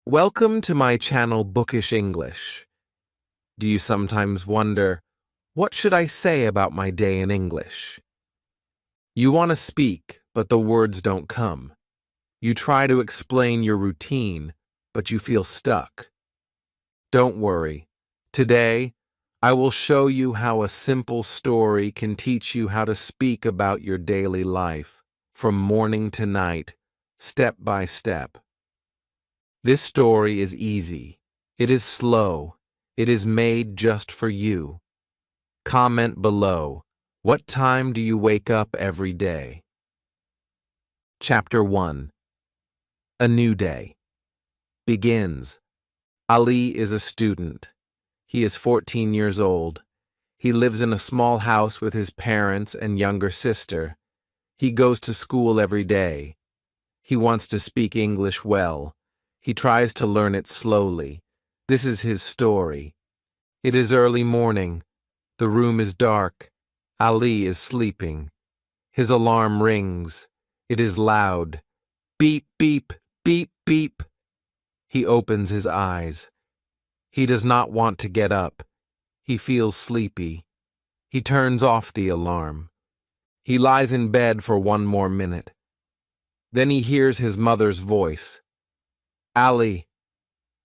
Welcome to my channel Bookish English. Do you sometimes wonder, what should I say about my day in English? You want to speak, but the words don't come. You try to explain your routine, but you feel stuck. Don't worry. Today, I will show you how a simple story can teach you how to speak about your daily life, from morning to night, step by step. This story is easy. It is slow. It is made just for you. Comment below. What time do you wake up every day? Chapter 1. A New Day. Begins. Ali is a student. He is 14 years old. He lives in a small house with his parents and younger sister. He goes to school every day. He wants to speak English well. He tries to learn it slowly. This is his story. It is early morning. The room is dark. Ali is sleeping. His alarm rings. It is loud. Beep, beep, beep, beep. He opens his eyes. He does not want to get up. He feels sleepy. He turns off the alarm. He lies in bed for one more minute. Then he hears his mother's voice. Ali,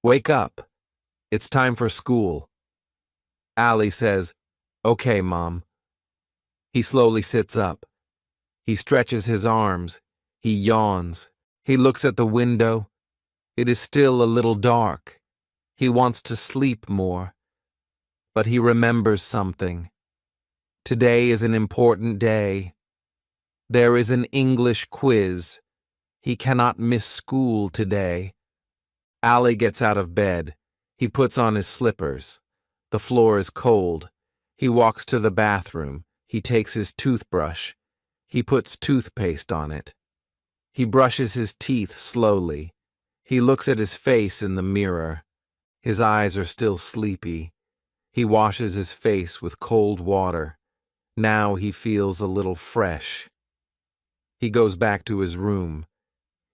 wake up. It's time for school. Ali says, "Okay, Mom." He slowly sits up. He stretches his arms. He yawns. He looks at the window. It is still a little dark. He wants to sleep more. But he remembers something. Today is an important day. There is an English quiz. He cannot miss school today. Ali gets out of bed. He puts on his slippers. The floor is cold. He walks to the bathroom. He takes his toothbrush. He puts toothpaste on it. He brushes his teeth slowly. He looks at his face in the mirror. His eyes are still sleepy. He washes his face with cold water. Now he feels a little fresh. He goes back to his room.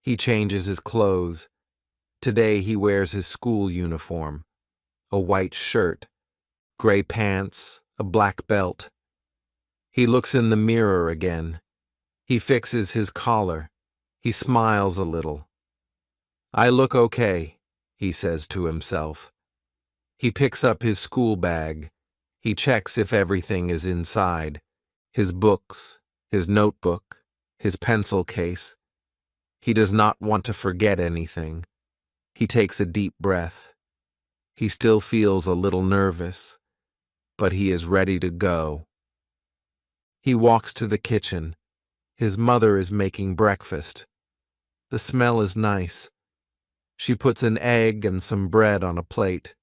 He changes his clothes. Today he wears his school uniform, a white shirt, gray pants, a black belt. He looks in the mirror again. He fixes his collar. He smiles a little. "I look okay," he says to himself. He picks up his school bag. He checks if everything is inside. His books, his notebook, his pencil case. He does not want to forget anything. He takes a deep breath. He still feels a little nervous, but he is ready to go. He walks to the kitchen. His mother is making breakfast. The smell is nice. She puts an egg and some bread on a plate.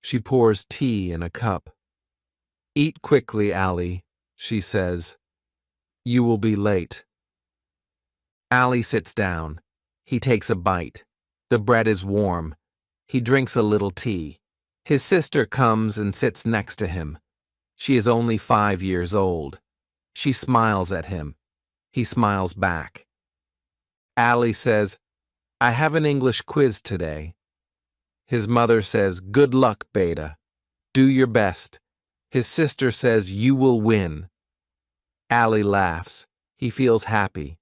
She pours tea in a cup. "Eat quickly, Ali," she says. "You will be late." Ali sits down. He takes a bite. The bread is warm. He drinks a little tea. His sister comes and sits next to him. She is only 5 years old. She smiles at him. He smiles back. Ali says, "I have an English quiz today." His mother says, "Good luck, Beta. Do your best." His sister says, "You will win." Ali laughs. He feels happy.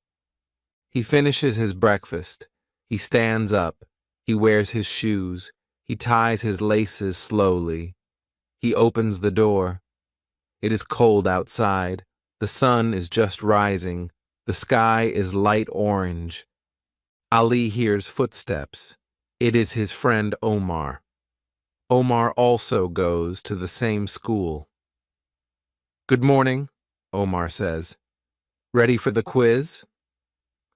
He finishes his breakfast. He stands up. He wears his shoes. He ties his laces slowly. He opens the door. It is cold outside. The sun is just rising. The sky is light orange. Ali hears footsteps. It is his friend Omar. Omar also goes to the same school. "Good morning," Omar says. "Ready for the quiz?"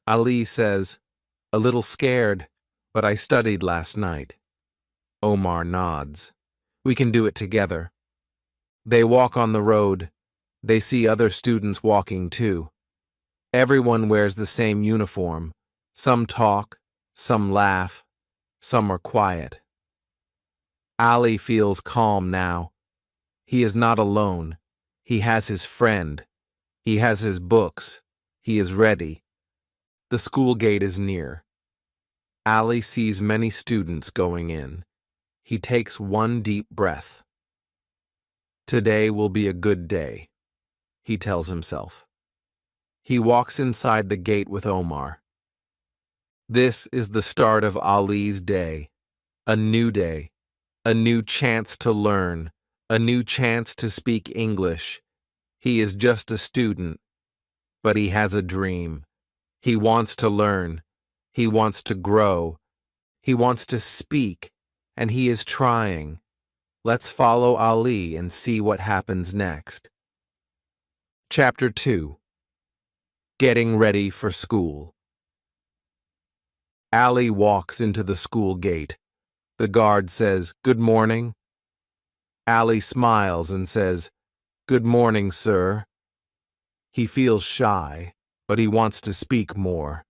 Ali says, "A little scared, but I studied last night." Omar nods. "We can do it together." They walk on the road. They see other students walking too. Everyone wears the same uniform. Some talk, some laugh, some are quiet. Ali feels calm now. He is not alone. He has his friend. He has his books. He is ready. The school gate is near. Ali sees many students going in. He takes one deep breath. Today will be a good day, he tells himself. He walks inside the gate with Omar. This is the start of Ali's day. A new day. A new chance to learn. A new chance to speak English. He is just a student, but he has a dream. He wants to learn. He wants to grow. He wants to speak, and he is trying. Let's follow Ali and see what happens next. Chapter 2. Getting Ready for School. Ali walks into the school gate. The guard says, "Good morning." Ali smiles and says, "Good morning, sir." He feels shy, but he wants to speak more.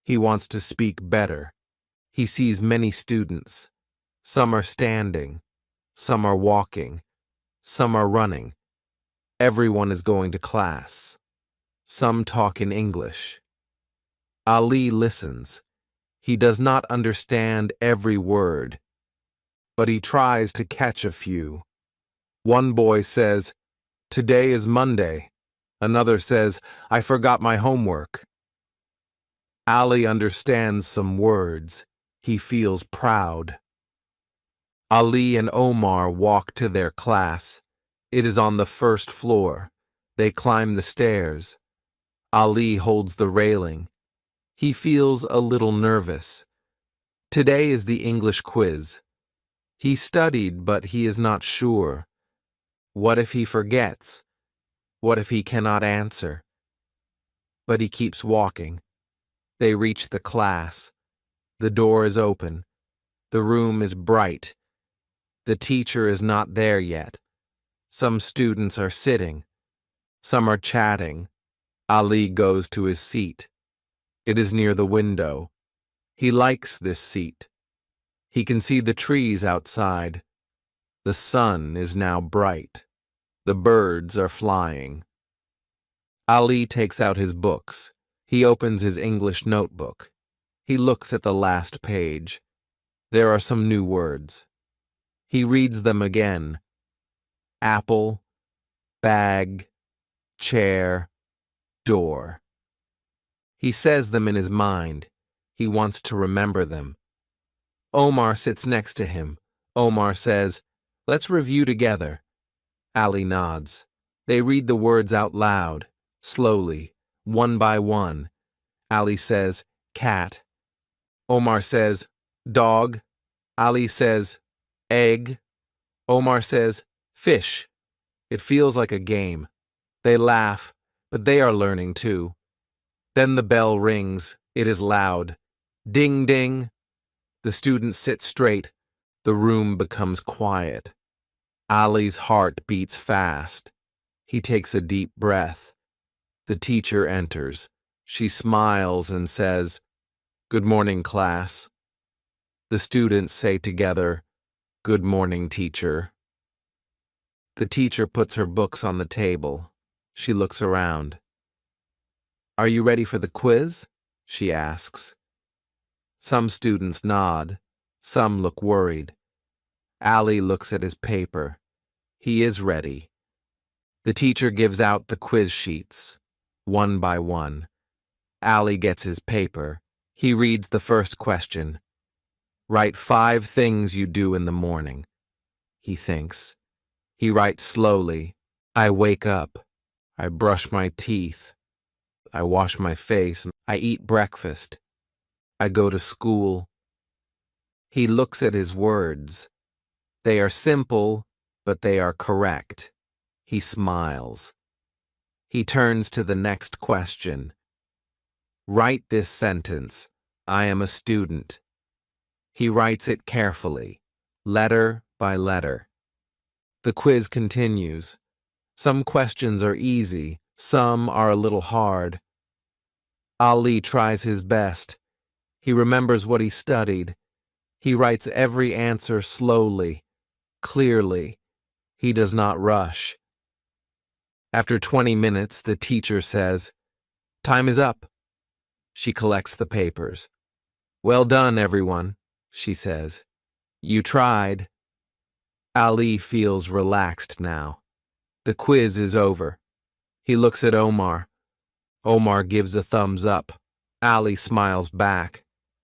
He wants to speak better. He sees many students. Some are standing. Some are walking. Some are running. Everyone is going to class. Some talk in English. Ali listens. He does not understand every word, but he tries to catch a few. One boy says, "Today is Monday." Another says, "I forgot my homework." Ali understands some words. He feels proud. Ali and Omar walk to their class. It is on the first floor. They climb the stairs. Ali holds the railing. He feels a little nervous. Today is the English quiz. He studied, but he is not sure. What if he forgets? What if he cannot answer? But he keeps walking. They reach the class. The door is open. The room is bright. The teacher is not there yet. Some students are sitting. Some are chatting. Ali goes to his seat. It is near the window. He likes this seat. He can see the trees outside. The sun is now bright. The birds are flying. Ali takes out his books. He opens his English notebook. He looks at the last page. There are some new words. He reads them again. Apple, bag, chair, door. He says them in his mind. He wants to remember them. Omar sits next to him. Omar says, "Let's review together." Ali nods. They read the words out loud, slowly, one by one. Ali says, "Cat." Omar says, "Dog." Ali says, "Egg." Omar says, "Fish." It feels like a game. They laugh, but they are learning too. Then the bell rings. It is loud. Ding, ding. The students sit straight. The room becomes quiet. Ali's heart beats fast. He takes a deep breath. The teacher enters. She smiles and says, "Good morning, class." The students say together, "Good morning, teacher." The teacher puts her books on the table. She looks around. "Are you ready for the quiz?" she asks. Some students nod. Some look worried. Ali looks at his paper. He is ready. The teacher gives out the quiz sheets, one by one. Ali gets his paper. He reads the first question. "Write 5 things you do in the morning." He thinks. He writes slowly. "I wake up. I brush my teeth. I wash my face. I eat breakfast. I go to school." He looks at his words. They are simple, but they are correct. He smiles. He turns to the next question. "Write this sentence. I am a student." He writes it carefully, letter by letter. The quiz continues. Some questions are easy, some are a little hard. Ali tries his best. He remembers what he studied. He writes every answer slowly, clearly. He does not rush. After 20 minutes, the teacher says, "Time is up." She collects the papers. Well done, everyone, she says. You tried. Ali feels relaxed now. The quiz is over. He looks at Omar. Omar gives a thumbs up. Ali smiles back.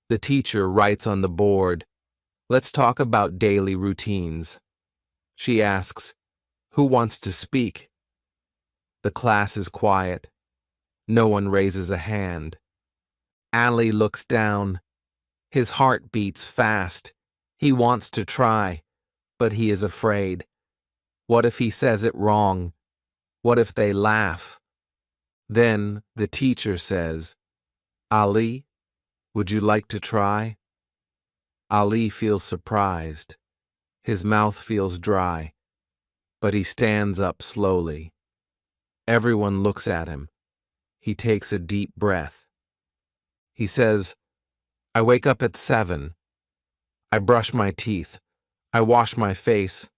The teacher writes on the board, "Let's talk about daily routines." She asks, "Who wants to speak?" The class is quiet. No one raises a hand. Ali looks down. His heart beats fast. He wants to try, but he is afraid. What if he says it wrong? What if they laugh? Then the teacher says, "Ali, would you like to try?" Ali feels surprised. His mouth feels dry, but he stands up slowly. Everyone looks at him. He takes a deep breath. He says, "I wake up at 7. I brush my teeth. I wash my face.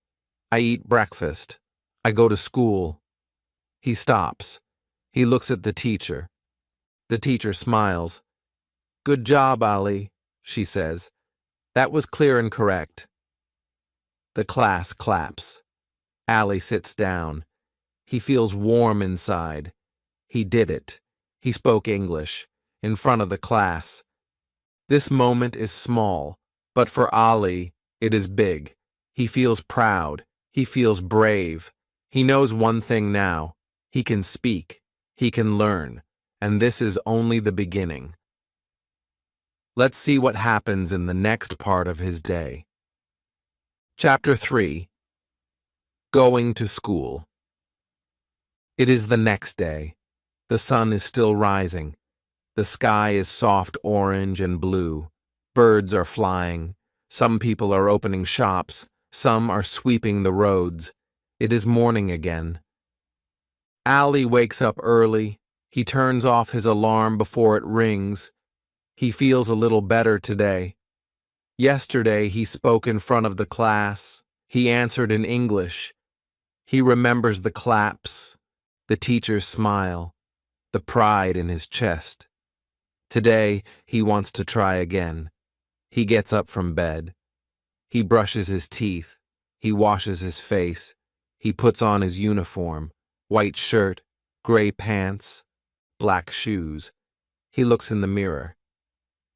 I eat breakfast. I go to school." He stops. He looks at the teacher. The teacher smiles. "Good job, Ali," she says. "That was clear and correct." The class claps. Ali sits down. He feels warm inside. He did it. He spoke English in front of the class. This moment is small, but for Ali, it is big. He feels proud. He feels brave. He knows one thing now. He can speak. He can learn. And this is only the beginning. Let's see what happens in the next part of his day. Chapter 3. Going to School. It is the next day. The sun is still rising. The sky is soft orange and blue. Birds are flying. Some people are opening shops. Some are sweeping the roads. It is morning again. Ali wakes up early. He turns off his alarm before it rings. He feels a little better today. Yesterday he spoke in front of the class. He answered in English. He remembers the claps, the teacher's smile, the pride in his chest. Today he wants to try again. He gets up from bed. He brushes his teeth. He washes his face. He puts on his uniform, white shirt, gray pants, black shoes. He looks in the mirror.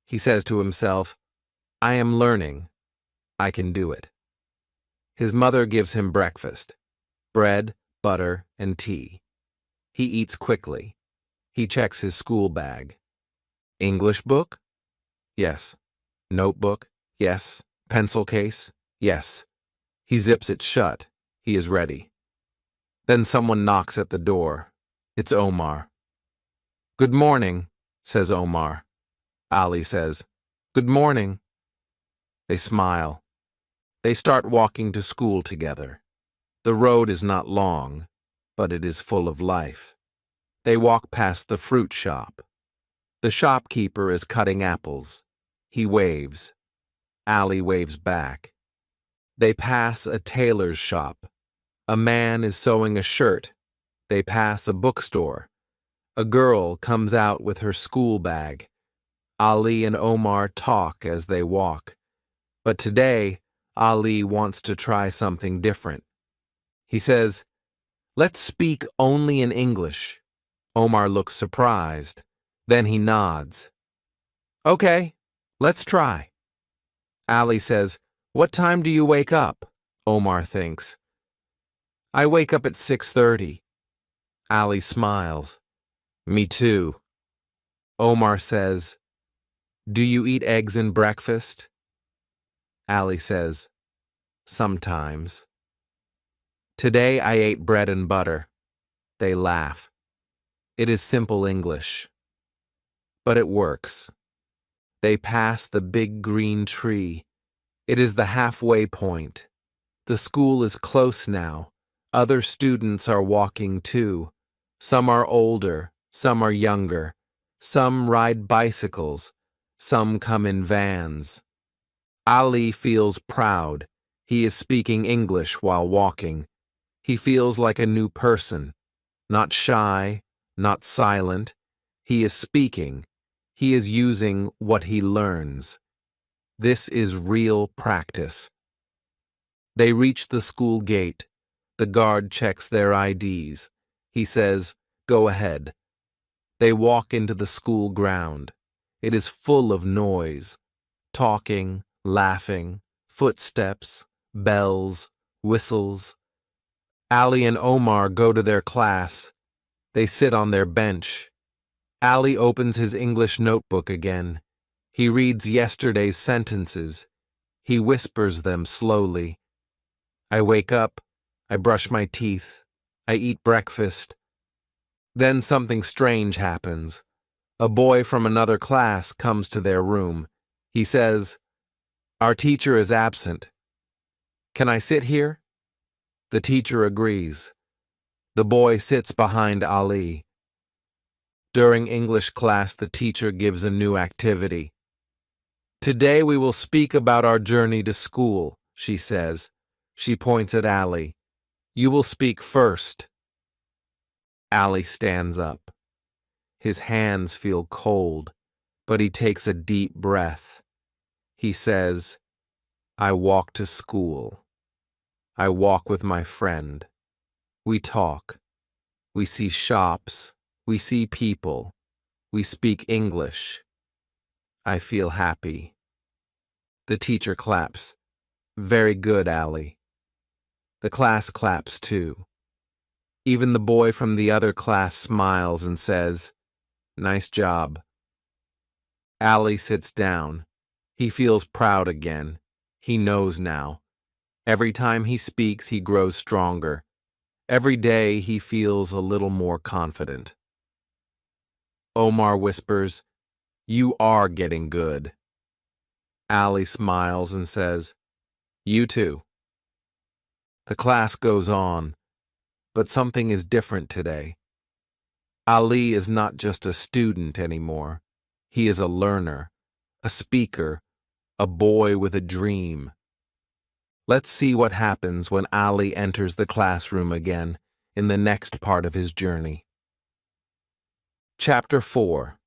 He says to himself, "I am learning. I can do it." His mother gives him breakfast, bread, butter, and tea. He eats quickly. He checks his school bag. English book? Yes. Notebook? Yes. Pencil case? Yes. He zips it shut. He is ready. Then someone knocks at the door. It's Omar. "Good morning," says Omar. Ali says, "Good morning." They smile. They start walking to school together. The road is not long, but it is full of life. They walk past the fruit shop. The shopkeeper is cutting apples. He waves. Ali waves back. They pass a tailor's shop. A man is sewing a shirt. They pass a bookstore. A girl comes out with her school bag. Ali and Omar talk as they walk. But today, Ali wants to try something different. He says, "Let's speak only in English." Omar looks surprised. Then he nods. "Okay, let's try." Ali says, "What time do you wake up?" Omar thinks. "I wake up at 6:30. Ali smiles. "Me too." Omar says, "Do you eat eggs in breakfast?" Ali says, "Sometimes." "Today I ate bread and butter." They laugh. It is simple English. But it works. They pass the big green tree. It is the halfway point. The school is close now. Other students are walking too. Some are older, some are younger. Some ride bicycles. Some come in vans. Ali feels proud. He is speaking English while walking. He feels like a new person. Not shy, not silent. He is speaking. He is using what he learns. This is real practice. They reach the school gate. The guard checks their IDs. He says, "Go ahead." They walk into the school ground. It is full of noise, talking, laughing, footsteps, bells, whistles. Ali and Omar go to their class. They sit on their bench. Ali opens his English notebook again. He reads yesterday's sentences. He whispers them slowly. I wake up. I brush my teeth. I eat breakfast. Then something strange happens. A boy from another class comes to their room. He says, "Our teacher is absent. Can I sit here?" The teacher agrees. The boy sits behind Ali. During English class, the teacher gives a new activity. "Today we will speak about our journey to school," she says. She points at Ali. "You will speak first." Ali stands up. His hands feel cold, but he takes a deep breath. He says, "I walk to school. I walk with my friend. We talk. We see shops. We see people. We speak English. I feel happy." The teacher claps. "Very good, Ali." The class claps too. Even the boy from the other class smiles and says, "Nice job." Ali sits down. He feels proud again. He knows now. Every time he speaks, he grows stronger. Every day, he feels a little more confident. Omar whispers, "You are getting good." Ali smiles and says, "You too." The class goes on, but something is different today. Ali is not just a student anymore. He is a learner, a speaker, a boy with a dream. Let's see what happens when Ali enters the classroom again in the next part of his journey. Chapter 4.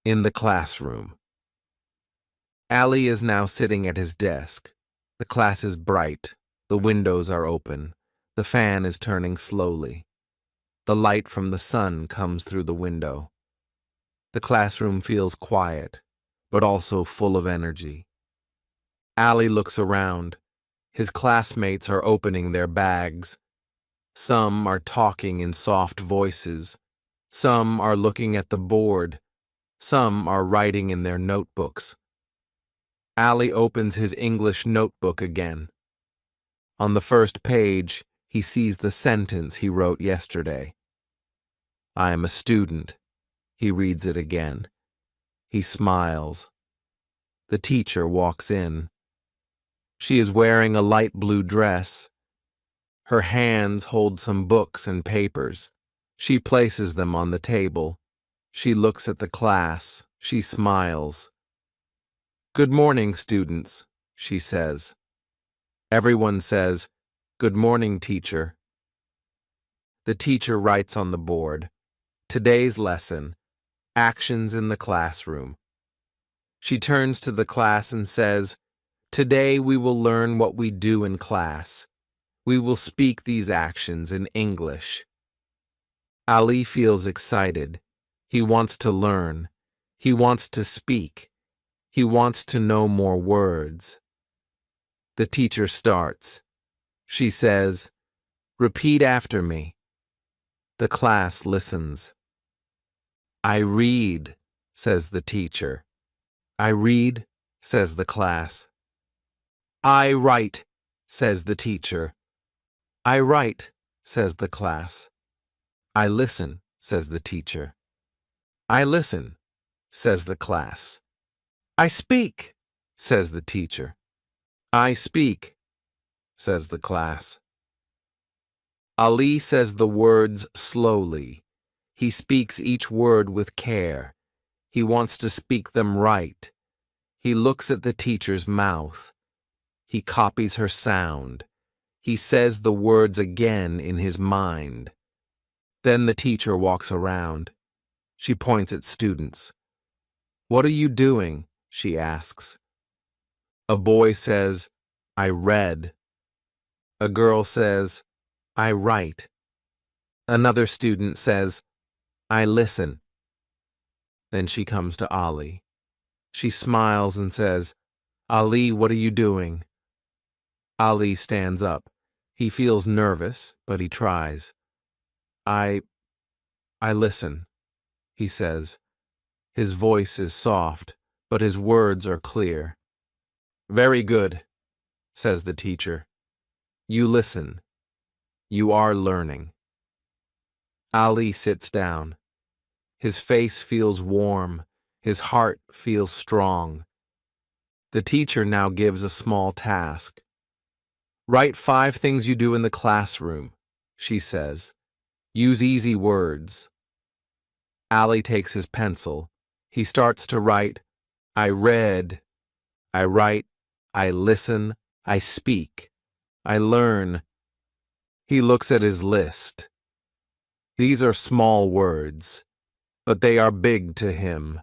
In the Classroom. Ali is now sitting at his desk. The class is bright. The windows are open. The fan is turning slowly. The light from the sun comes through the window. The classroom feels quiet, but also full of energy. Ali looks around. His classmates are opening their bags. Some are talking in soft voices. Some are looking at the board. Some are writing in their notebooks. Ali opens his English notebook again. On the first page, he sees the sentence he wrote yesterday. "I am a student." He reads it again. He smiles. The teacher walks in. She is wearing a light blue dress. Her hands hold some books and papers. She places them on the table. She looks at the class. She smiles. "Good morning, students," she says. Everyone says, "Good morning, teacher." The teacher writes on the board, "Today's lesson, actions in the classroom." She turns to the class and says, "Today we will learn what we do in class. We will speak these actions in English." Ali feels excited. He wants to learn. He wants to speak. He wants to know more words. The teacher starts. She says, "Repeat after me." The class listens. "I read," says the teacher. "I read," says the class. "I write," says the teacher. "I write," says the class. "I listen," says the teacher. "I listen," says the class. "I speak," says the teacher. "I speak," says the class. Ali says the words slowly. He speaks each word with care. He wants to speak them right. He looks at the teacher's mouth. He copies her sound. He says the words again in his mind. Then the teacher walks around. She points at students. What are you doing? She asks. A boy says, I read. A girl says, I write. Another student says, I listen. Then she comes to Ali. She smiles and says, Ali, what are you doing? Ali stands up. He feels nervous, but he tries. I listen, he says. His voice is soft, but his words are clear. Very good, says the teacher. You listen. You are learning. Ali sits down. His face feels warm. His heart feels strong. The teacher now gives a small task. Write 5 things you do in the classroom, she says. Use easy words. Ali takes his pencil. He starts to write, I read. I write, I listen, I speak, I learn. He looks at his list. These are small words, but they are big to him.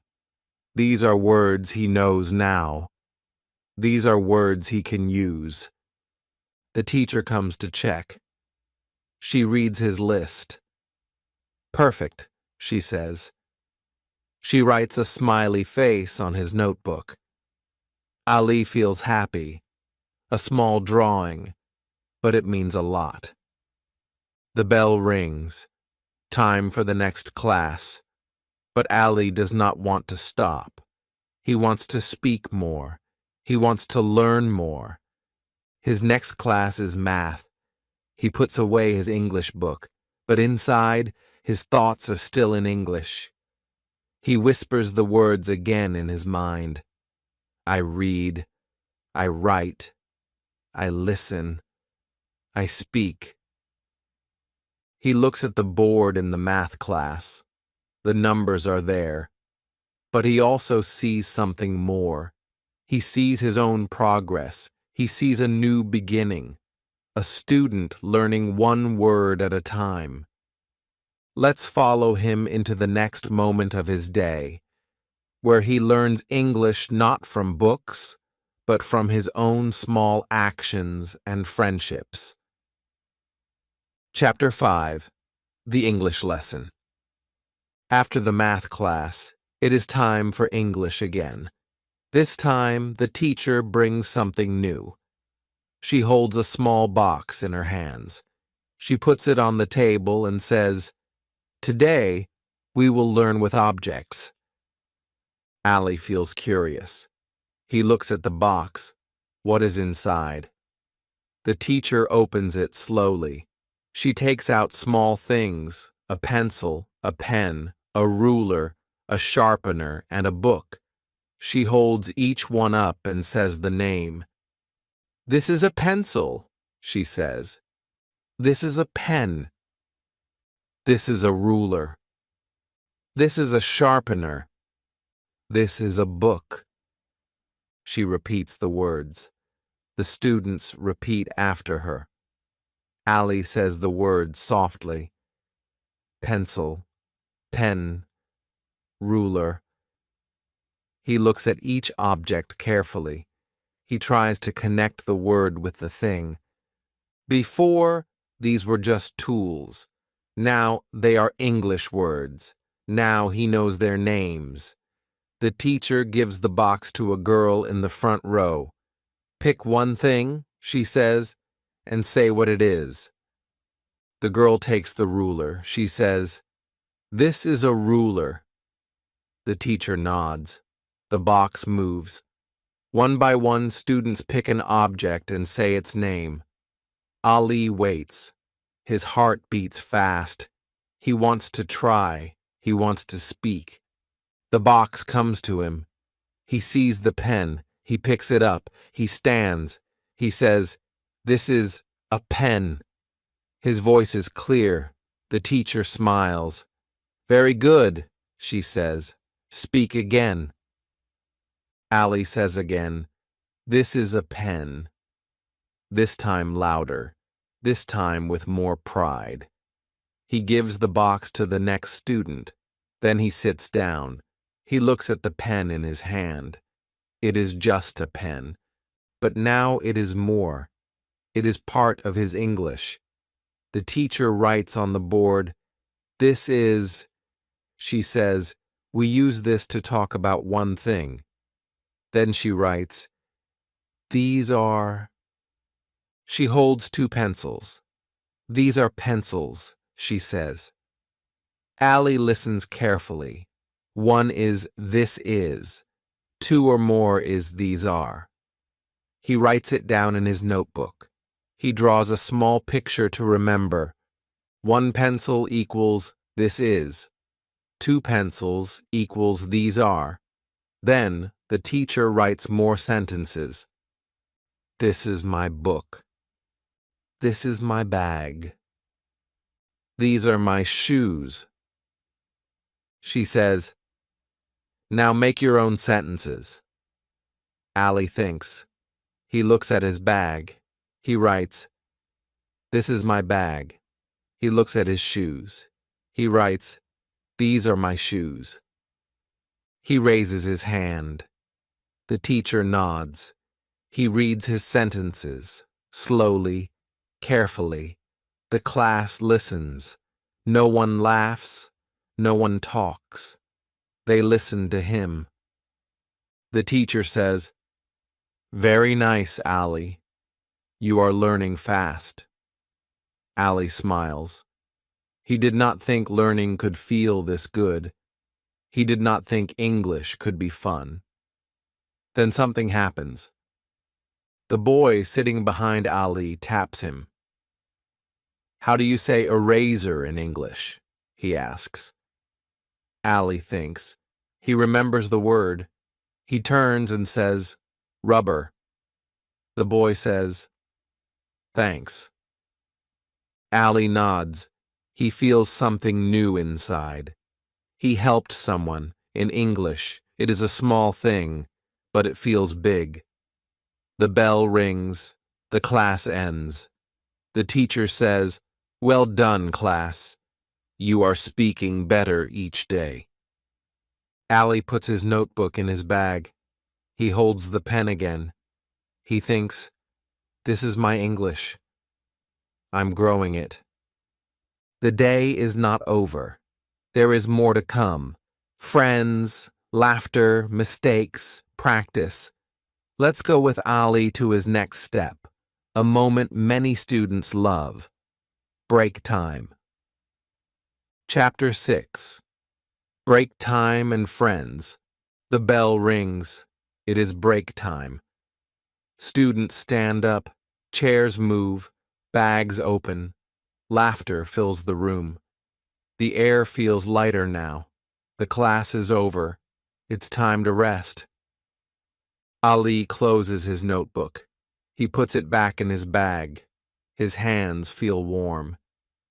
These are words he knows now. These are words he can use. The teacher comes to check. She reads his list. Perfect, she says. She writes a smiley face on his notebook. Ali feels happy. A small drawing, but it means a lot. The bell rings. Time for the next class. But Ali does not want to stop. He wants to speak more. He wants to learn more. His next class is math. He puts away his English book, but inside, his thoughts are still in English. He whispers the words again in his mind. I read. I write. I listen. I speak. He looks at the board in the math class. The numbers are there. But he also sees something more. He sees his own progress. He sees a new beginning. A student learning one word at a time. Let's follow him into the next moment of his day, where he learns English not from books, but from his own small actions and friendships. Chapter 5. The English Lesson. After the math class, it is time for English again. This time, the teacher brings something new. She holds a small box in her hands. She puts it on the table and says, Today, we will learn with objects. Ali feels curious. He looks at the box. What is inside? The teacher opens it slowly. She takes out small things, a pencil, a pen, a ruler, a sharpener, and a book. She holds each one up and says the name. This is a pencil, she says. This is a pen. This is a ruler. This is a sharpener. This is a book. She repeats the words. The students repeat after her. Ali says the words softly. Pencil, pen, ruler. He looks at each object carefully. He tries to connect the word with the thing. Before, these were just tools. Now they are English words. Now he knows their names. The teacher gives the box to a girl in the front row. Pick one thing, she says, and say what it is. The girl takes the ruler. She says, This is a ruler. The teacher nods. The box moves. One by one, students pick an object and say its name. Ali waits. His heart beats fast. He wants to try. He wants to speak. The box comes to him. He sees the pen. He picks it up. He stands. He says, This is a pen. His voice is clear. The teacher smiles. Very good, she says. Speak again. Ali says again, This is a pen. This time louder. This time with more pride. He gives the box to the next student. Then he sits down. He looks at the pen in his hand. It is just a pen. But now it is more. It is part of his English. The teacher writes on the board, "This is," she says, "we use this to talk about one thing." Then she writes, "These are." She holds two pencils. "These are pencils," she says. Allie listens carefully. One is "this is." Two or more is "these are." He writes it down in his notebook. He draws a small picture to remember. One pencil equals "this is." Two pencils equals "these are." Then the teacher writes more sentences. "This is my book. This is my bag. These are my shoes." She says, "Now make your own sentences." Allie thinks. He looks at his bag. He writes, "This is my bag." He looks at his shoes. He writes, "These are my shoes." He raises his hand. The teacher nods. He reads his sentences, slowly, carefully. The class listens. No one laughs. No one talks. They listen to him. The teacher says, "Very nice, Allie. You are learning fast." Allie smiles. He did not think learning could feel this good. He did not think English could be fun. Then something happens. The boy sitting behind Allie taps him. "How do you say eraser in English?" he asks. Allie thinks. He remembers the word. He turns and says, "Rubber." The boy says, "Thanks." Allie nods. He feels something new inside. He helped someone, in English. It is a small thing, but it feels big. The bell rings. The class ends. The teacher says, "Well done, class. You are speaking better each day." Allie puts his notebook in his bag. He holds the pen again. He thinks, "This is my English. I'm growing it." The day is not over. There is more to come. Friends, laughter, mistakes, practice. Let's go with Allie to his next step, a moment many students love. Break time. Chapter 6. Break time and friends. The bell rings. It is break time. Students stand up, chairs move, bags open. Laughter fills the room. The air feels lighter now. The class is over. It's time to rest. Ali closes his notebook. He puts it back in his bag. His hands feel warm.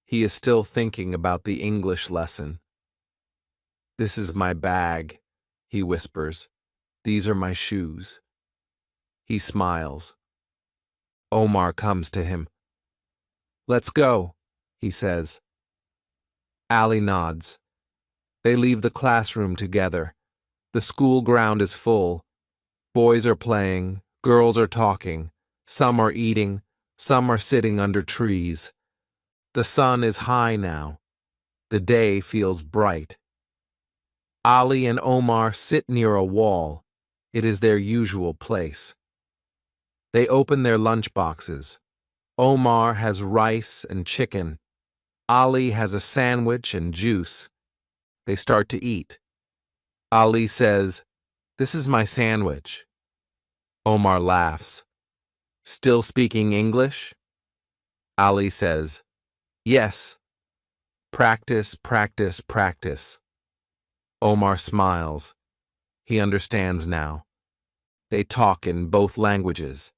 He is still thinking about the English lesson. "This is my bag," he whispers. "These are my shoes." He smiles. Omar comes to him. "Let's go," he says. Ali nods. They leave the classroom together. The school ground is full. Boys are playing, girls are talking, some are eating, some are sitting under trees. The sun is high now. The day feels bright. Ali and Omar sit near a wall. It is their usual place. They open their lunch boxes. Omar has rice and chicken. Ali has a sandwich and juice. They start to eat. Ali says, "This is my sandwich." Omar laughs. "Still speaking English?" Ali says, "Yes." Practice, practice, practice. Omar smiles. He understands now. They talk in both languages,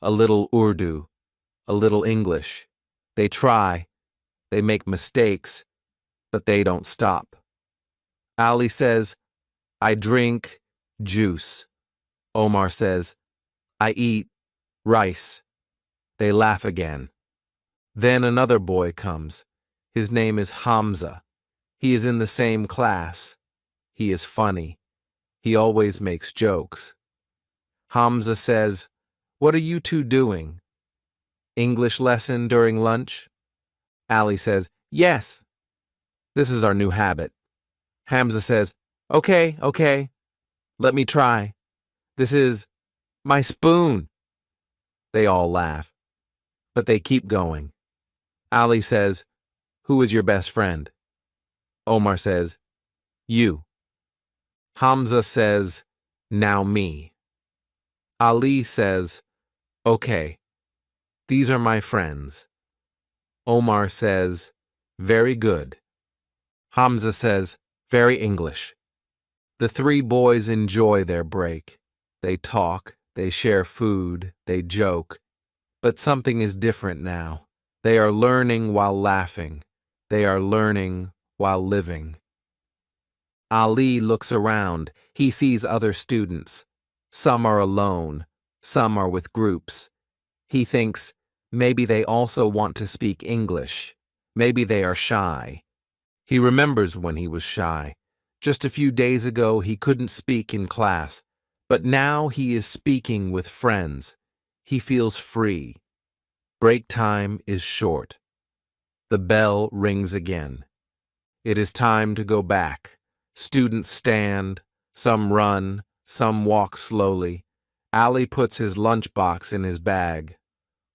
a little Urdu, a little English. They try. They make mistakes, but they don't stop. Ali says, "I drink juice." Omar says, "I eat rice." They laugh again. Then another boy comes. His name is Hamza. He is in the same class. He is funny. He always makes jokes. Hamza says, "What are you two doing? English lesson during lunch?" Ali says, "Yes. This is our new habit." Hamza says, Okay. Let me try. This is my spoon." They all laugh, but they keep going. Ali says, "Who is your best friend?" Omar says, "You." Hamza says, "Now me." Ali says, "Okay, these are my friends." Omar says, "Very good." Hamza says, "Very English." The three boys enjoy their break. They talk, they share food, they joke. But something is different now. They are learning while laughing. They are learning while living. Ali looks around. He sees other students. Some are alone. Some are with groups. He thinks, maybe they also want to speak English. Maybe they are shy. He remembers when he was shy. Just a few days ago, he couldn't speak in class. But now he is speaking with friends. He feels free. Break time is short. The bell rings again. It is time to go back. Students stand, some run, some walk slowly. Ali puts his lunchbox in his bag.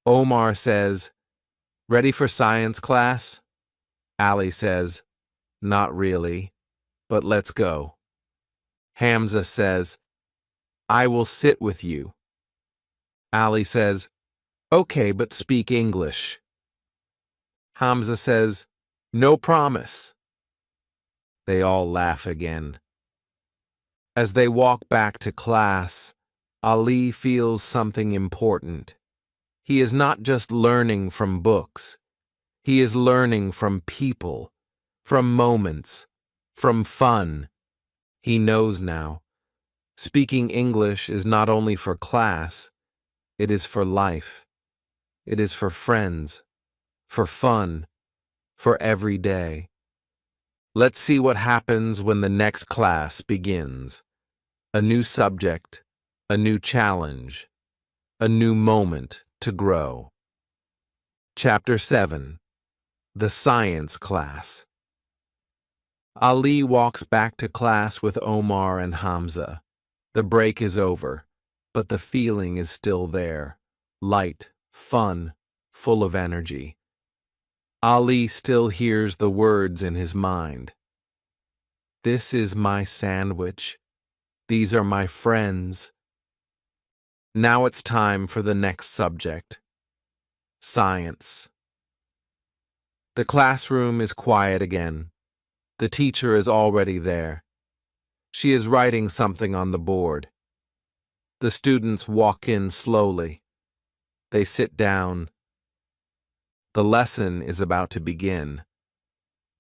Omar says, "Ready for science class?" Ali says, "Not really, but let's go." Hamza says, "I will sit with you." Ali says, "Okay, but speak English." Hamza says, "No promise." They all laugh again. As they walk back to class, Ali feels something important. He is not just learning from books. He is learning from people, from moments, from fun. He knows now. Speaking English is not only for class, it is for life. It is for friends, for fun, for every day. Let's see what happens when the next class begins. A new subject, a new challenge, a new moment to grow. Chapter 7. The Science Class. Ali walks back to class with Omar and Hamza. The break is over, but the feeling is still there. Light, fun, full of energy. Ali still hears the words in his mind. This is my sandwich. These are my friends. Now it's time for the next subject. Science. The classroom is quiet again. The teacher is already there. She is writing something on the board. The students walk in slowly. They sit down. The lesson is about to begin.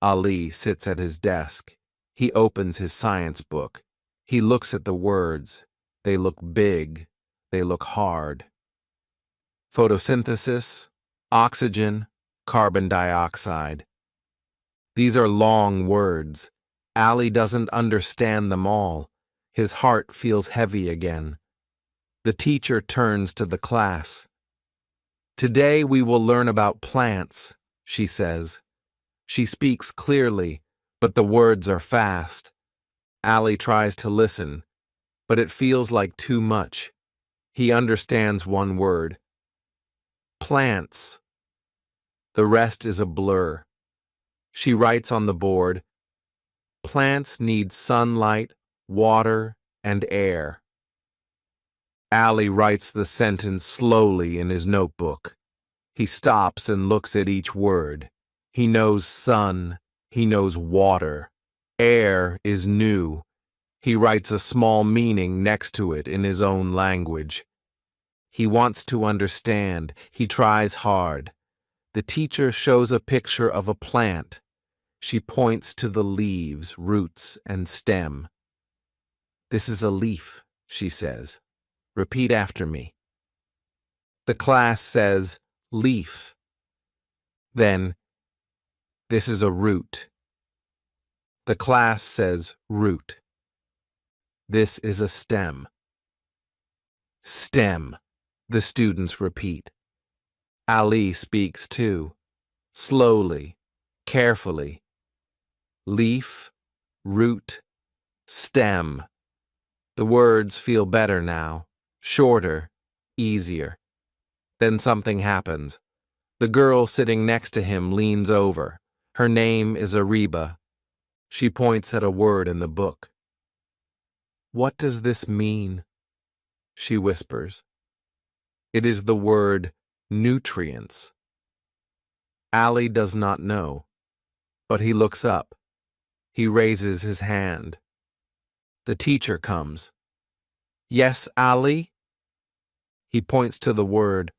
Ali sits at his desk. He opens his science book. He looks at the words. They look big. They look hard. Photosynthesis, oxygen, carbon dioxide. These are long words. Ali doesn't understand them all. His heart feels heavy again. The teacher turns to the class. Today we will learn about plants, she says. She speaks clearly, but the words are fast. Ali tries to listen, but it feels like too much. He understands one word. Plants. The rest is a blur. She writes on the board, plants need sunlight, water, and air. Ali writes the sentence slowly in his notebook. He stops and looks at each word. He knows sun. He knows water. Air is new. He writes a small meaning next to it in his own language. He wants to understand. He tries hard. The teacher shows a picture of a plant. She points to the leaves, roots, and stem. This is a leaf, she says. Repeat after me. The class says, leaf. Then, this is a root. The class says, root. This is a stem. Stem, the students repeat. Ali speaks too, slowly, carefully. Leaf, root, stem. The words feel better now, shorter, easier. Then something happens. The girl sitting next to him leans over. Her name is Ariba. She points at a word in the book. "What does this mean?" she whispers. It is the word nutrients. Ali does not know, but he looks up. He raises his hand. The teacher comes. "Yes, Ali?" He points to the word.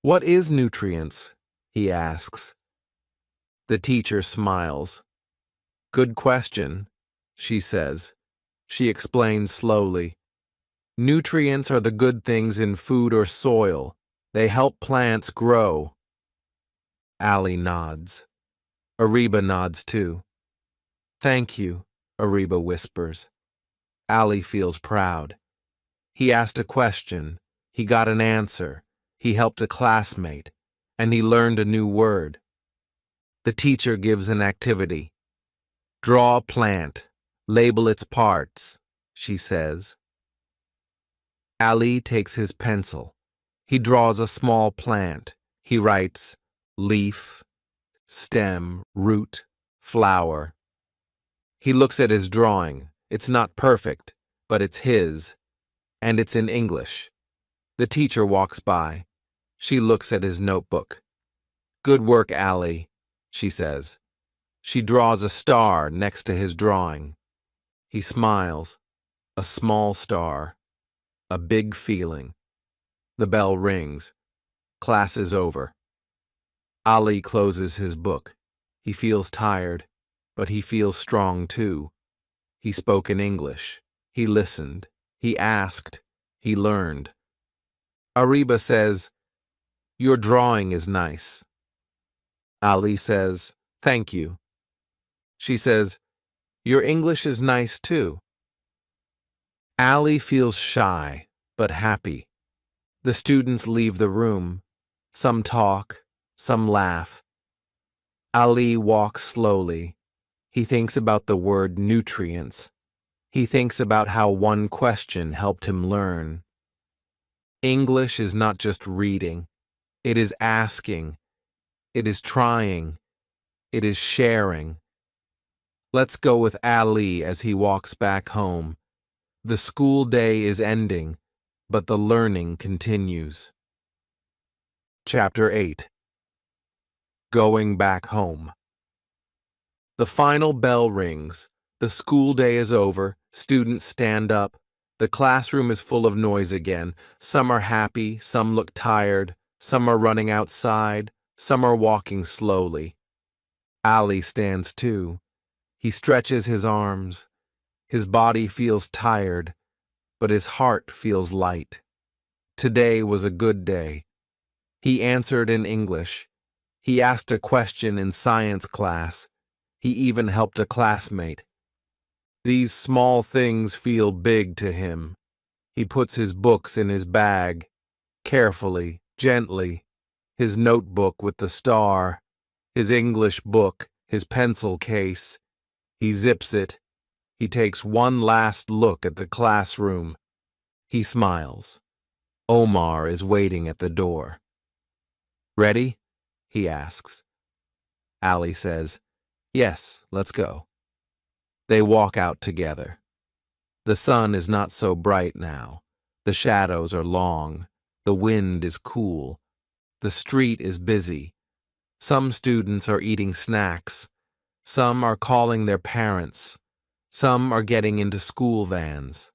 "What is nutrients?" he asks. The teacher smiles. "Good question," she says. She explains slowly. "Nutrients are the good things in food or soil. They help plants grow." Ali nods. Ariba nods too. "Thank you," Ariba whispers. Ali feels proud. He asked a question. He got an answer. He helped a classmate. And he learned a new word. The teacher gives an activity. "Draw a plant. Label its parts," she says. Ali takes his pencil. He draws a small plant. He writes leaf, stem, root, flower. He looks at his drawing. It's not perfect, but it's his. And it's in English. The teacher walks by. She looks at his notebook. "Good work, Ali," she says. She draws a star next to his drawing. He smiles. A small star. A big feeling. The bell rings. Class is over. Ali closes his book. He feels tired, but he feels strong too. He spoke in English. He listened. He asked. He learned. Ariba says, "Your drawing is nice." Ali says, "Thank you." She says, "Your English is nice too." Ali feels shy, but happy. The students leave the room. Some talk, some laugh. Ali walks slowly. He thinks about the word nutrients. He thinks about how one question helped him learn. English is not just reading. It is asking. It is trying. It is sharing. Let's go with Ali as he walks back home. The school day is ending, but the learning continues. Chapter 8. Going back home. The final bell rings. The school day is over. Students stand up. The classroom is full of noise again. Some are happy, some look tired, some are running outside, some are walking slowly. Ali stands too. He stretches his arms. His body feels tired, but his heart feels light. Today was a good day. He answered in English. He asked a question in science class. He even helped a classmate. These small things feel big to him. He puts his books in his bag, carefully, gently, his notebook with the star, his English book, his pencil case. He zips it. He takes one last look at the classroom. He smiles. Omar is waiting at the door. "Ready?" he asks. Ali says, "Yes, let's go." They walk out together. The sun is not so bright now. The shadows are long. The wind is cool. The street is busy. Some students are eating snacks. Some are calling their parents. Some are getting into school vans.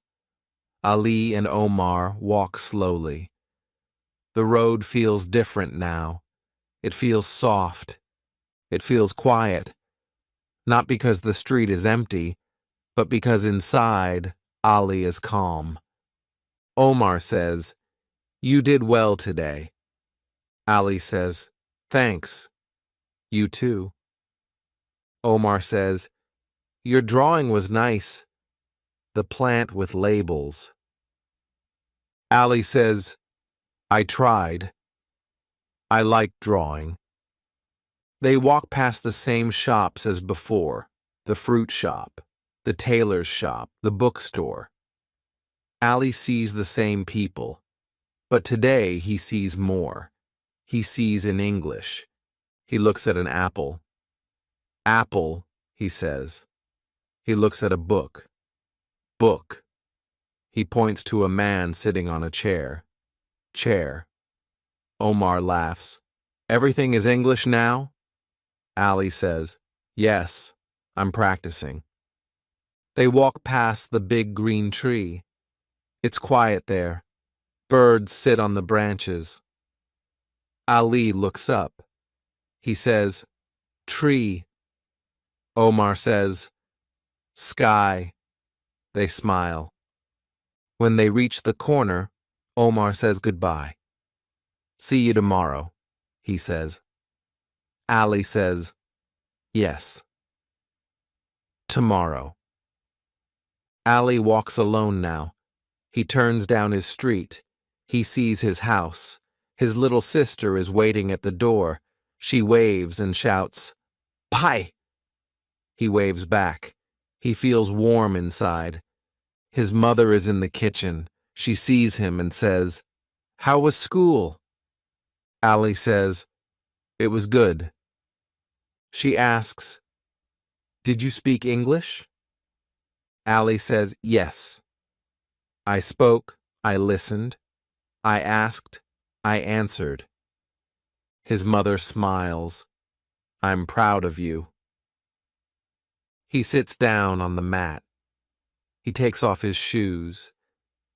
Ali and Omar walk slowly. The road feels different now. It feels soft. It feels quiet. Not because the street is empty, but because inside, Ali is calm. Omar says, "You did well today." Ali says, "Thanks. You too." Omar says, "Your drawing was nice." the plant with labels. Ali says, I tried. I like drawing. They walk past the same shops as before, the fruit shop, the tailor's shop, the bookstore. Ali sees the same people, but today he sees more. He sees in English. He looks at an apple. Apple, he says. He looks at a book. Book. He points to a man sitting on a chair. Chair. Omar laughs. Everything is English now? Ali says, yes, I'm practicing. They walk past the big green tree. It's quiet there. Birds sit on the branches. Ali looks up. He says, tree. Omar says, sky. They smile. When they reach the corner, Omar says goodbye. See you tomorrow, he says. Ali says, yes. Tomorrow. Ali walks alone now. He turns down his street. He sees his house. His little sister is waiting at the door. She waves and shouts, Bye! He waves back. He feels warm inside. His mother is in the kitchen. She sees him and says, How was school? Ali says, It was good. She asks, Did you speak English? Ali says, Yes. I spoke, I listened, I asked, I answered. His mother smiles. I'm proud of you. He sits down on the mat. He takes off his shoes.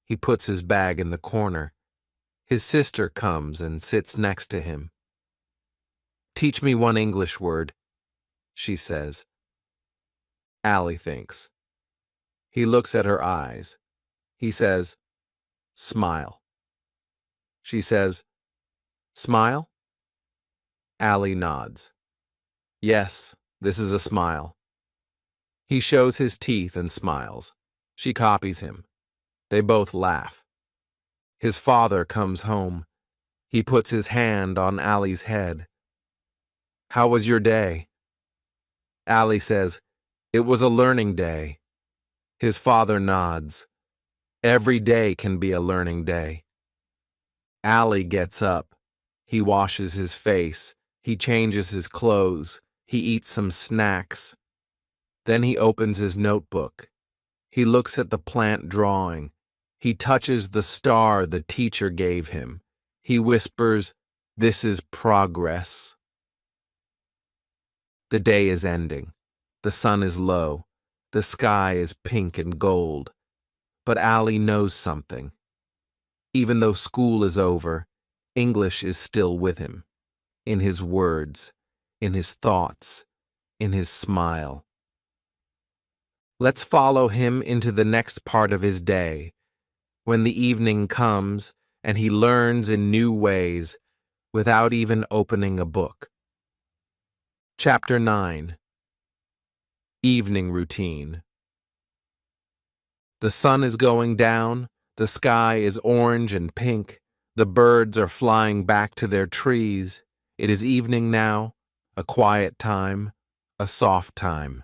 He puts his bag in the corner. His sister comes and sits next to him. Teach me one English word, she says. Ali thinks. He looks at her eyes. He says, Smile. She says, Smile? Ali nods. Yes, this is a smile. He shows his teeth and smiles. She copies him. They both laugh. His father comes home. He puts his hand on Ali's head. How was your day? Ali says, It was a learning day. His father nods. Every day can be a learning day. Ali gets up. He washes his face. He changes his clothes. He eats some snacks. Then he opens his notebook. He looks at the plant drawing. He touches the star the teacher gave him. He whispers, This is progress. The day is ending. The sun is low. The sky is pink and gold. But Ali knows something. Even though school is over, English is still with him. In his words, in his thoughts, in his smile. Let's follow him into the next part of his day, when the evening comes and he learns in new ways without even opening a book. Chapter 9. Evening Routine. The sun is going down, the sky is orange and pink, the birds are flying back to their trees. It is evening now, a quiet time, a soft time.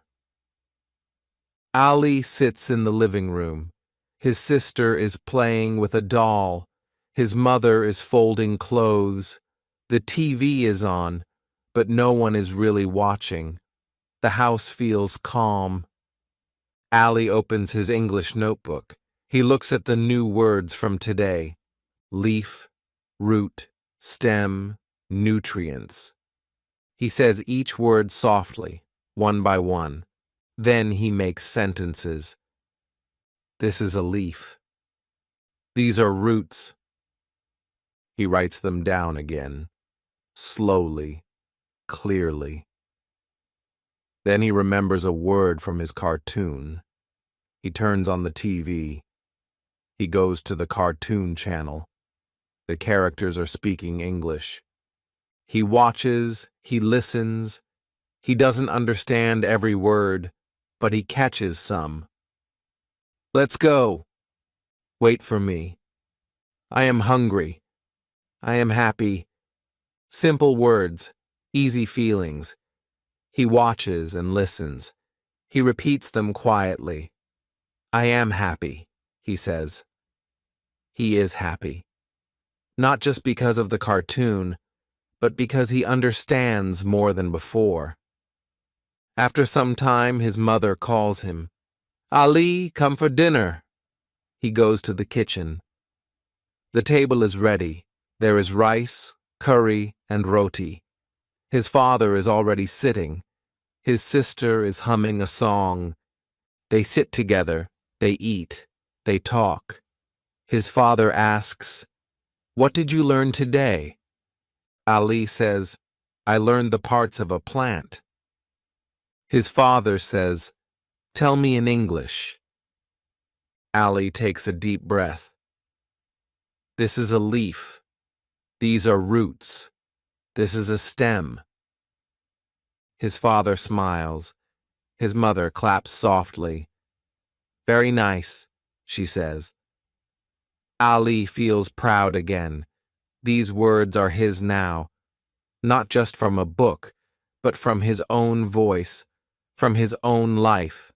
Ali sits in the living room. His sister is playing with a doll. His mother is folding clothes. The TV is on, but no one is really watching. The house feels calm. Ali opens his English notebook. He looks at the new words from today. Leaf, root, stem, nutrients. He says each word softly, one by one. Then he makes sentences. This is a leaf. These are roots. He writes them down again, slowly, clearly. Then he remembers a word from his cartoon. He turns on the TV. He goes to the cartoon channel. The characters are speaking English. He watches, he listens. He doesn't understand every word, but he catches some. Let's go. Wait for me. I am hungry. I am happy. Simple words, easy feelings. He watches and listens. He repeats them quietly. I am happy, he says. He is happy. Not just because of the cartoon, but because he understands more than before. After some time, his mother calls him. Ali, come for dinner. He goes to the kitchen. The table is ready. There is rice, curry, and roti. His father is already sitting. His sister is humming a song. They sit together. They eat. They talk. His father asks, "What did you learn today?" Ali says, "I learned the parts of a plant." His father says, "Tell me in English." Ali takes a deep breath. This is a leaf. These are roots. This is a stem. His father smiles. His mother claps softly. Very nice, she says. Ali feels proud again. These words are his now, not just from a book, but from his own voice, from his own life.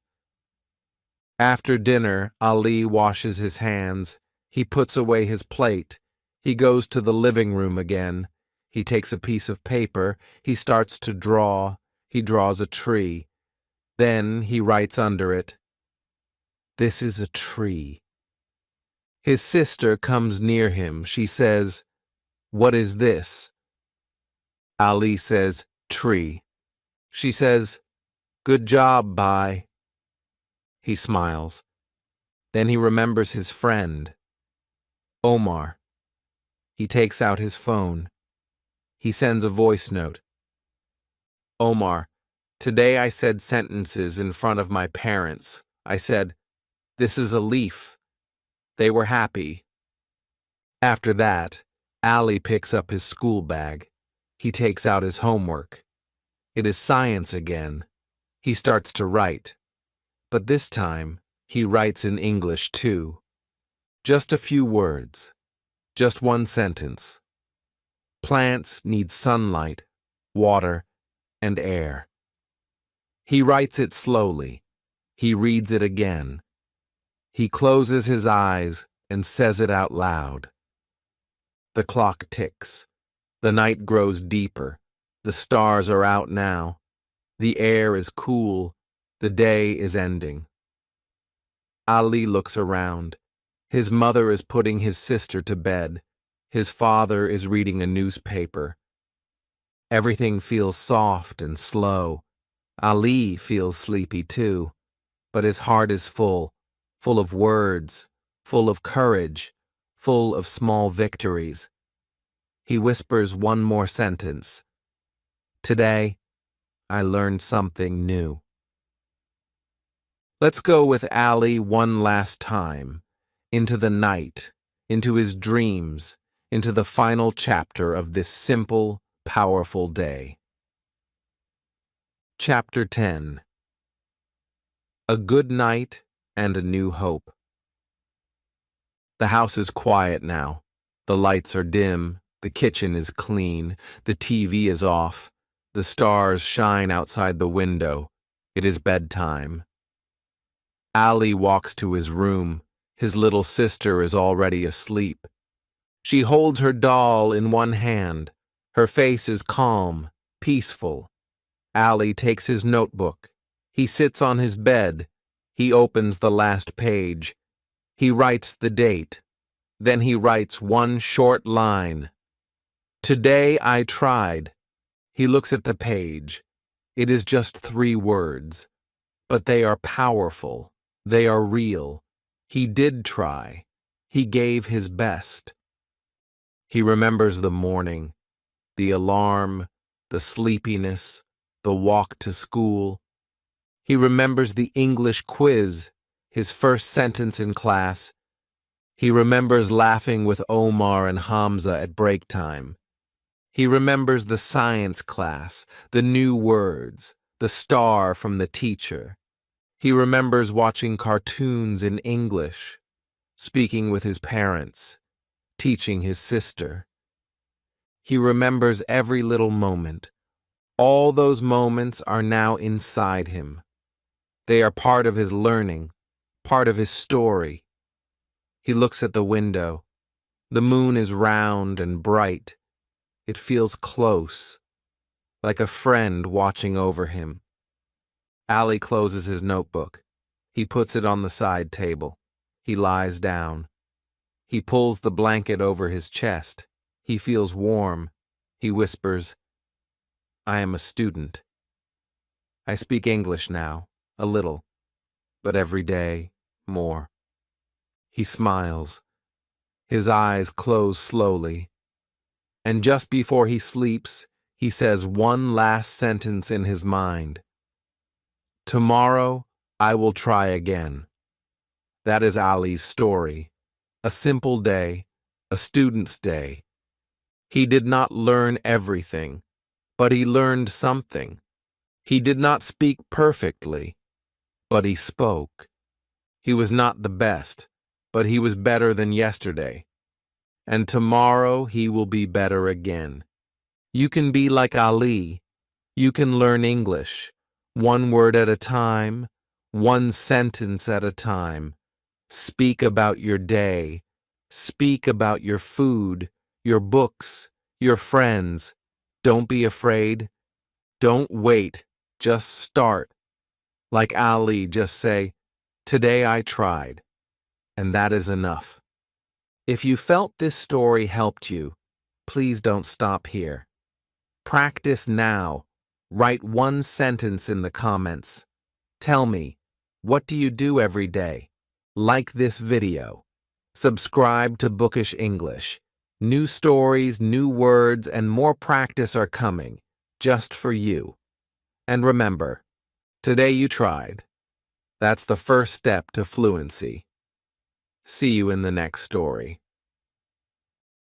After dinner, Ali washes his hands. He puts away his plate. He goes to the living room again. He takes a piece of paper. He starts to draw. He draws a tree. Then he writes under it, "This is a tree." His sister comes near him. She says, "What is this?" Ali says, "Tree." She says, "Good job, bye." He smiles. Then he remembers his friend, Omar. He takes out his phone. He sends a voice note. Omar, today I said sentences in front of my parents. I said, "This is a leaf." They were happy. After that, Ali picks up his school bag. He takes out his homework. It is science again. He starts to write. But this time, he writes in English too. Just a few words. Just one sentence. Plants need sunlight, water, and air. He writes it slowly. He reads it again. He closes his eyes and says it out loud. The clock ticks. The night grows deeper. The stars are out now. The air is cool. The day is ending. Ali looks around. His mother is putting his sister to bed. His father is reading a newspaper. Everything feels soft and slow. Ali feels sleepy too, but his heart is full of words, full of courage, full of small victories. He whispers one more sentence. Today, I learned something new. Let's go with Ali one last time, into the night, into his dreams, into the final chapter of this simple, powerful day. Chapter 10. A Good Night and a New Hope. The house is quiet now. The lights are dim, the kitchen is clean, the TV is off, the stars shine outside the window. It is bedtime. Ali walks to his room. His little sister is already asleep. She holds her doll in one hand. Her face is calm, peaceful. Ali takes his notebook. He sits on his bed. He opens the last page. He writes the date. Then he writes one short line. Today I tried. He looks at the page. It is just 3 words. But they are powerful. They are real. He did try. He gave his best. He remembers the morning, the alarm, the sleepiness, the walk to school. He remembers the English quiz, his first sentence in class. He remembers laughing with Omar and Hamza at break time. He remembers the science class, the new words, the star from the teacher. He remembers watching cartoons in English, speaking with his parents, teaching his sister. He remembers every little moment. All those moments are now inside him. They are part of his learning, part of his story. He looks at the window. The moon is round and bright. It feels close, like a friend watching over him. Ali closes his notebook. He puts it on the side table. He lies down. He pulls the blanket over his chest. He feels warm. He whispers, "I am a student. I speak English now, a little, but every day, more." He smiles. His eyes close slowly. And just before he sleeps, he says one last sentence in his mind. "Tomorrow, I will try again." That is Ali's story. A simple day, a student's day. He did not learn everything, but he learned something. He did not speak perfectly, but he spoke. He was not the best, but he was better than yesterday. And tomorrow he will be better again. You can be like Ali. You can learn English, one word at a time, one sentence at a time. Speak about your day. Speak about your food, your books, your friends. Don't be afraid. Don't wait. Just start. Like Ali, just say, "Today I tried." And that is enough. If you felt this story helped you, please don't stop here. Practice now. Write one sentence in the comments. Tell me, what do you do every day? Like this video. Subscribe to Bookish English. New stories, new words, and more practice are coming, just for you. And remember, today you tried. That's the first step to fluency. See you in the next story.